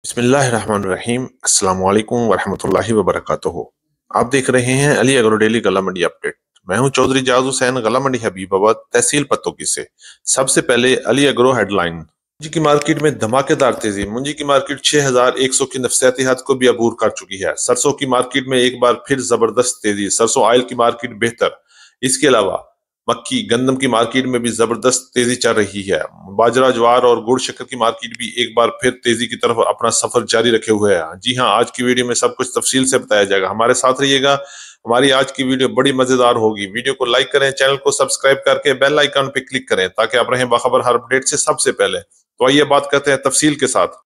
बिस्मिल्लाहिर्रहमानिर्रहीम। अस्सलाम वालेकुम वरहमतुल्लाहि वबरकातुहू। आप देख रहे हैं अली एग्रो डेली गला मंडी अपडेट। मैं हूं चौधरी जाज हुसैन, गला मंडी हबीबाबाद, तहसील पत्तोकी से। सबसे पहले अली एग्रो हेडलाइन। मुंजी की मार्केट में धमाकेदार तेजी। मुंजी की मार्केट 6100 की नफसियाती हद को भी अबूर कर चुकी है। सरसों की मार्केट में एक बार फिर जबरदस्त तेजी। सरसों ऑयल की मार्केट बेहतर। इसके अलावा मक्की गंदम की मार्केट में भी जबरदस्त तेजी चल रही है। बाजरा, ज्वार और गुड़ शक्कर की मार्केट भी एक बार फिर तेजी की तरफ अपना सफर जारी रखे हुए है। जी हाँ, आज की वीडियो में सब कुछ तफसील से बताया जाएगा, हमारे साथ रहिएगा। हमारी आज की वीडियो बड़ी मजेदार होगी। वीडियो को लाइक करें, चैनल को सब्सक्राइब करके बेल आइकन पे क्लिक करें ताकि आप रहें बाखबर हर अपडेट से सबसे पहले। तो आइए बात करते हैं तफसील के साथ।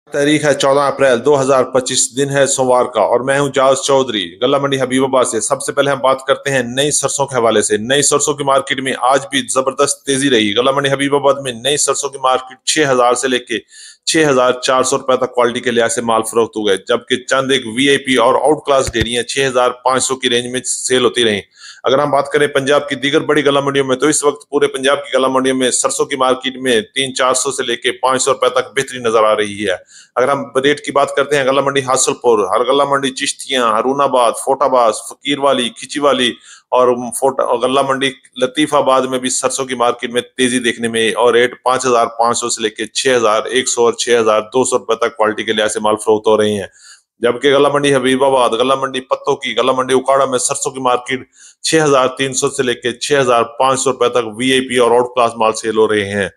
तारीख है 14 अप्रैल 2025, दिन है सोमवार का, और मैं हूं जाज चौधरी, गला मंडी हबीबाबाद से। सबसे पहले हम बात करते हैं नई सरसों के हवाले से। नई सरसों की मार्केट में आज भी जबरदस्त तेजी रही। गला मंडी हबीबाबाद में नई सरसों की मार्केट 6000 से लेके 6400 रुपए तक क्वालिटी के लिहाज से माल फरोख्त हुए, जबकि चंद एक वीआईपी और आउट क्लास डेयरियां 6500 की रेंज में सेल होती रही। अगर हम बात करें पंजाब की दीगर बड़ी गला मंडियों में, तो इस वक्त पूरे पंजाब की गला मंडियों में सरसों की मार्केट में 300-400 से लेके 500 रुपए तक बेहतरी नजर आ रही है। अगर हम रेट की बात करते हैं, गला मंडी हासलपुर, हर गला मंडी चिश्तियां, हरूनाबाद, फोटाबाद, फकीर वाली, खिची वाली और गला मंडी लतीफाबाद में भी सरसों की मार्केट में तेजी देखने में, और रेट 5500 से लेके 6100 और 6200 रुपए तक क्वालिटी के लिहाज से माल फरोख्त हो रही है। जबकि गला मंडी हबीबाबाद, गला मंडी पत्तों की, गला मंडी उकाड़ा में सरसों की मार्केट 6300 से लेके 6500 रुपए तक वीआईपी और आउट क्लास माल सेल हो रहे हैं।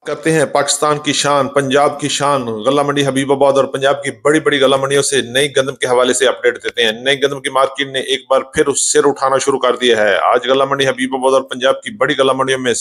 करते हैं पाकिस्तान की शान, पंजाब की शान, गला मंडी हबीबाबाद और पंजाब की बड़ी बड़ी गला मंडियों से नई गंदम के हवाले से अपडेट देते हैं। नई गंदम की मार्केट ने एक बार फिर उस सिर उठाना शुरू कर दिया है। आज गला मंडी हबीबाबाद और पंजाब की बड़ी गला मंडियों में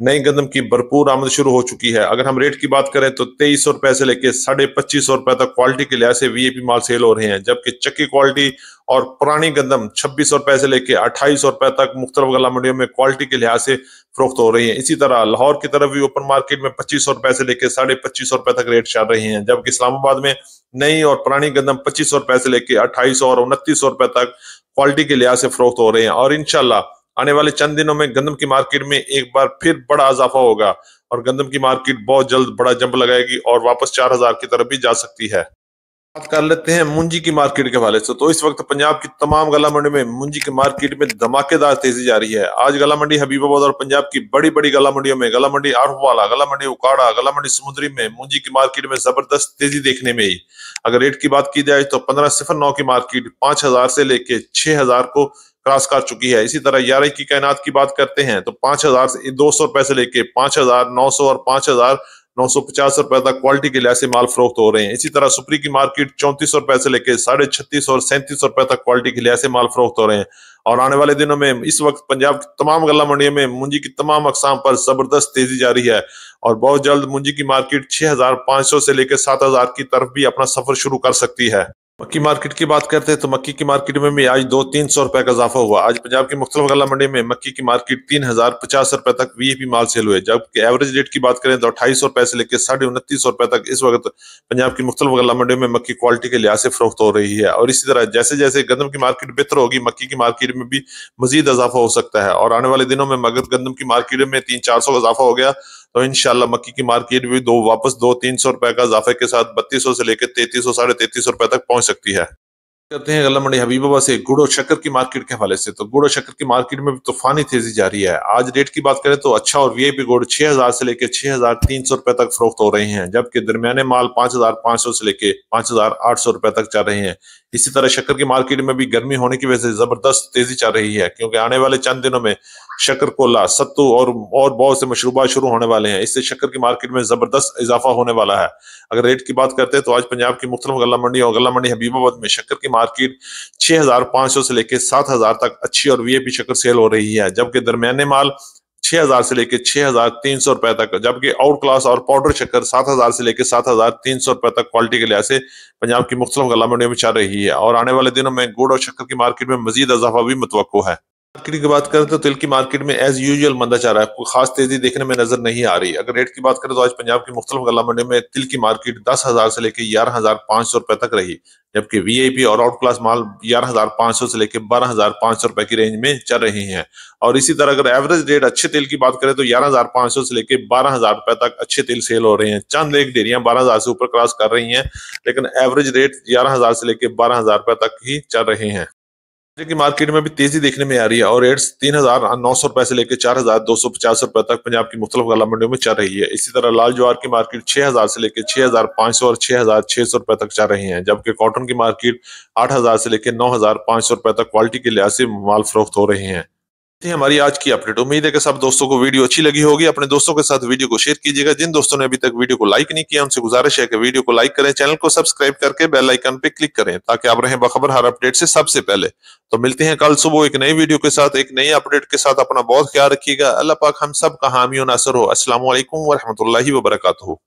नई गंदम की भरपूर आमद शुरू हो चुकी है। अगर हम रेट की बात करें तो 2300 रुपए से लेके 2550 रुपए तक क्वालिटी के लिहाज से वीआईपी माल सेल हो रहे हैं, जबकि चक्की क्वालिटी और पुरानी गंदम 2600 रुपए से लेके 2800 रुपए तक मुख्तलिफ गला मंडियों में क्वालिटी के लिहाज से फरोख्त हो रही है। इसी तरह लाहौर की तरफ भी ओपन मार्केट में 2500 रुपए से लेके 2550 रुपए तक रेट चल रहे हैं, जबकि इस्लामाबाद में नई और पुरानी गंदम 2500 रुपए से लेके 2800 और 2900 रुपए तक क्वालिटी के लिहाज से फरोख्त हो रहे हैं। और इंशाल्लाह आने वाले चंद दिनों में गंदम की मार्केट में एक बार फिर बड़ा इजाफा होगा और गंदम की मार्केट बहुत जल्द बड़ा जंप लगाएगी और वापस 4000 की तरफ भी जा सकती है। बात कर लेते हैं मुंजी की मार्केट के हवाले से। तो इस वक्त पंजाब की तमाम गला मंडी में मुंजी की मार्केट में धमाकेदार तेजी जारी है। आज गला मंडी हबीबाबाद और पंजाब की बड़ी बड़ी गला मंडियों में, गला मंडी आरफवाला, गला मंडी उकाड़ा, गला मंडी समुद्री में मुंजी की मार्केट में जबरदस्त तेजी देखने में ही। अगर रेट की बात की जाए तो 1509 की मार्केट 5000 से लेके 6000 को क्रॉस कर चुकी है। इसी तरह 11 की कायनात की बात करते हैं तो 5200 रुपए से लेके 5900 और 5950 रुपए तक क्वालिटी के लिहाज से माल फरोख्त हो रहे हैं। इसी तरह सुपरी की मार्केट 3400 रुपए से लेके 3650 और 3700 रुपए तक क्वालिटी के लिहाज से माल फरोख्त हो रहे हैं। और आने वाले दिनों में इस वक्त पंजाब की तमाम गला मंडियों में मुंजी की तमाम अकसाम पर जबरदस्त तेजी जारी है और बहुत जल्द मुंजी की मार्केट 6500 से लेकर 7000 की तरफ भी अपना सफर शुरू कर सकती है। मक्की मार्केट की बात करते हैं तो मक्की की मार्केट में भी आज 200-300 रुपए का इजाफा हुआ। आज पंजाब की मुख्तलिफ गला मंडी में मक्की की मार्केट 3050 रुपए तक वीआईपी माल सेल हुए, जबकि एवरेज रेट की बात करें तो 2800 रुपए से लेकर 2950 रुपए तक इस वक्त पंजाब की मुख्तलिफ गला मंडियों में मक्की क्वालिटी के लिहाज से फरोख्त हो रही है। और इसी तरह जैसे जैसे गंदम की मार्केट बेहतर होगी, मक्की की मार्केट में भी मजीद इजाफा हो सकता है। और आने वाले दिनों में अगर गंदम की मार्केट में 300-400 का इजाफा हो गया तो इंशाल्लाह मक्की की मार्केट भी वापस 200-300 रुपए का इजाफे के साथ 3200 से लेकर 3300, 3350 रुपए तक पहुंच सकती है। करते हैं गला मंडी हबीबाबाद से गुड़ और शक्कर की मार्केट के हवाले से। तो गुड़ और शक्कर की मार्केट में भी तूफानी तेजी जारी है। आज रेट की बात करें तो अच्छा और वीआईपी गुड़ 6000 से लेके 6300 रुपए तक फरोख्त हो रहे हैं, जबकि दरमियाने माल 5500 से लेके 5800 रुपए तक चल रहे हैं। इसी तरह शक्कर की मार्केट में भी गर्मी होने की वजह से जबरदस्त तेजी चल रही है, क्योंकि आने वाले चंद दिनों में शक्कर कोला, सत्तू और बहुत से मशरूबा शुरू होने वाले हैं। इससे शक्कर की मार्केट में जबरदस्त इजाफा होने वाला है। अगर रेट की बात करते हैं तो आज पंजाब की मुख्तलिफ गला मंडी और गला मंडी हबीबाबाद में शक्कर की मार्केट 6500 से लेके 7000 तक अच्छी और वीआईपी शक्कर सेल हो रही है, जबकि दरमियाने माल 6000 से लेके 6300 रुपए तक, जबकि आउट क्लास और पाउडर शक्कर 7000 से लेके 7300 रुपए तक क्वालिटी के लिहाज से पंजाब की मुख्तलिफ गला मंडियों में चल रही है। और आने वाले दिनों में गुड़ और शक्कर की मार्केट में मजीद इजाफा भी मुतवक्को है। मार्केट की बात करें तो तिल की मार्केट में एज यूजुअल मंदा चाह रहा है, कोई खास तेजी देखने में नजर नहीं आ रही। अगर रेट की बात करें तो आज पंजाब की मुख्तलिफ गल्ला मंडी में तिल की मार्केट 10,000 से लेकर 11,500 रुपए तक रही, जबकि वीआईपी और आउट क्लास माल 11,500 से लेकर 12,500 रुपए की रेंज में चल रही हैं। और इसी तरह अगर एवरेज रेट अच्छे तेल की बात करें तो 11,500 से लेकर 12,000 रुपए तक अच्छे तेल सेल हो रहे हैं। चंद एक डेरियां 12,000 से ऊपर क्रॉस कर रही हैं, लेकिन एवरेज रेट 11,000 से लेकर 12,000 रुपए तक ही चल रहे हैं। की मार्केट में भी तेजी देखने में आ रही है और रेट्स 3,900 रुपए से लेकर 4,250 रुपए तक पंजाब की मुख्तलिफ गल्ला मंडियों में चल रही है। इसी तरह लाल ज्वार की मार्केट 6,000 से लेकर 6,500 और 6,600 रुपए तक चल रही है, जबकि कॉटन की मार्केट 8,000 से लेकर 9,500 रुपए तक क्वालिटी के लिहाज से माल फरोख्त हो रहे हैं। थी हमारी आज की अपडेट। उम्मीद है कि सब दोस्तों को वीडियो अच्छी लगी होगी। अपने दोस्तों के साथ वीडियो को शेयर कीजिएगा। जिन दोस्तों ने अभी तक वीडियो को लाइक नहीं किया उनसे गुजारिश है कि वीडियो को लाइक करें, चैनल को सब्सक्राइब करके बेल आइकन पे क्लिक करें ताकि आप रहें बखबर हर अपडेट से सबसे पहले। तो मिलते हैं कल सुबह एक नई वीडियो के साथ, एक नई अपडेट के साथ। अपना बहुत ख्याल रखिएगा। अल्लाह पाक हम सब का हामी और नासर हो। अस्सलाम वालेकुम व रहमतुल्लाहि व बरकातहू।